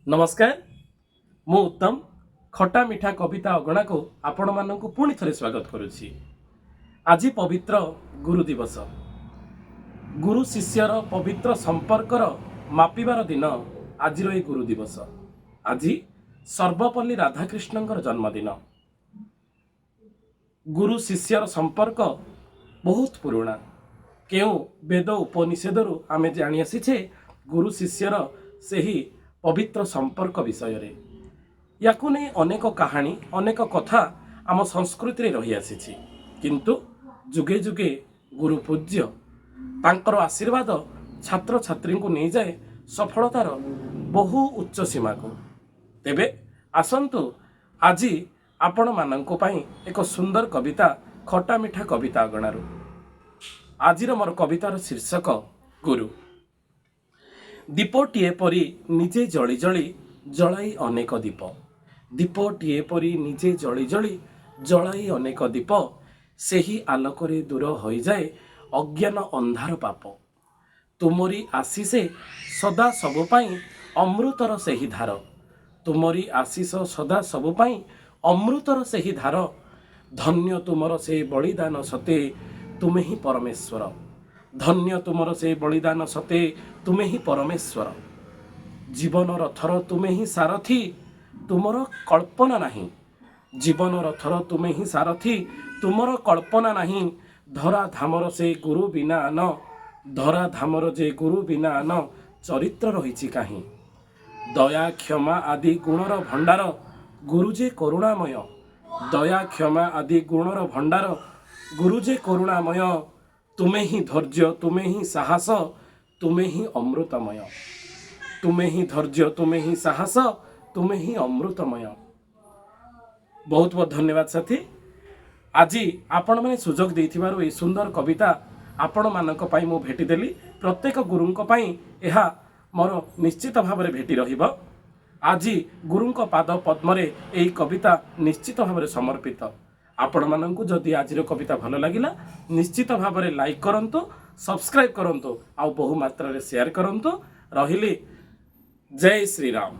नमस्कार मु उत्तम खटा मिठा कविता अगणा को आपण मानक पुणी थे स्वागत करुच्ची। आज पवित्र गुरु दिवस। गुरु शिष्यर पवित्र संपर्कर मापिबार दिन आज गुरु दिवस। आज सर्वपल्ली राधाकृष्ण जन्मदिन। गुरु शिष्यर संपर्क बहुत पुराणा। क्यों वेद उपनिषेदरु आमे जानी आसीछे गुरु शिष्यर सेही पवित्र संपर्क विषय रे। याकु नै अनेक कहानी अनेक कथा आम संस्कृति रे रही आसीछि, किंतु जुगे जुगे गुरु पूज्य तांकर आशीर्वाद छात्र छात्री को नहीं जाए सफलतार बहु उच्च सीमा को। तेबे आसंतु आज आपण मानंको पई एक सुंदर कविता खटा मिठा कविता अगणारू। आजिर मोर कवितार शीर्षक गुरु। दीपटीए परी निजे जली जली जलाई अनेक दीप। दीपटीए परी निजे जली जली जलाई अनेक दीप। सेही आलोकरे दूर हो जाए अज्ञान अंधार पाप। तुमरी आशीषे सदा सबु पाई अमृतर सेही धार। तुमरी आशीष सदा सबु पाई अमृतर सेही धार। धन्य तुमर से बलिदान सते तुमे ही परमेश्वर। धन्य तुमर से बलिदान सते तुमे ही परमेश्वर। जीवन रथर तुमे ही सारथी तुमर कल्पना नहीं। जीवन रथर तुमे ही सारथी तुमर कल्पना नहीं। धरा धामर से गुरु बिना न। धरा धामर जे गुरु बिना न चरित्र रही कहीं। दया क्षमा आदि गुणर भंडार गुरुजे करुणामय। दया क्षमा आदि गुणर भंडार गुरुजे करुणामय। तुमे ही धैर्य तुमे ही साहस तुमे ही अमृतमय। तुमे ही धैर्य तुमे ही साहस तुमे ही अमृतमय। बहुत बहुत धन्यवाद साथी। आज आपण मैंने सुजोग देथिबारु ए सुंदर कविता आपण मानक पई मु भेटी देली। प्रत्येक गुरुंक पई एहा मोर निश्चित भाव में भेटी रहिबो। आज गुरुंक पाद पद्मरे एही कविता निश्चित भाव में समर्पित। आपण मानंकु जदि आजिर कविता भल लागिला निश्चित भाव में लाइक करंतु, सब्सक्राइब करंतु, आ बहु मात्रा रे शेयर करंतु। रहिली जय श्री राम।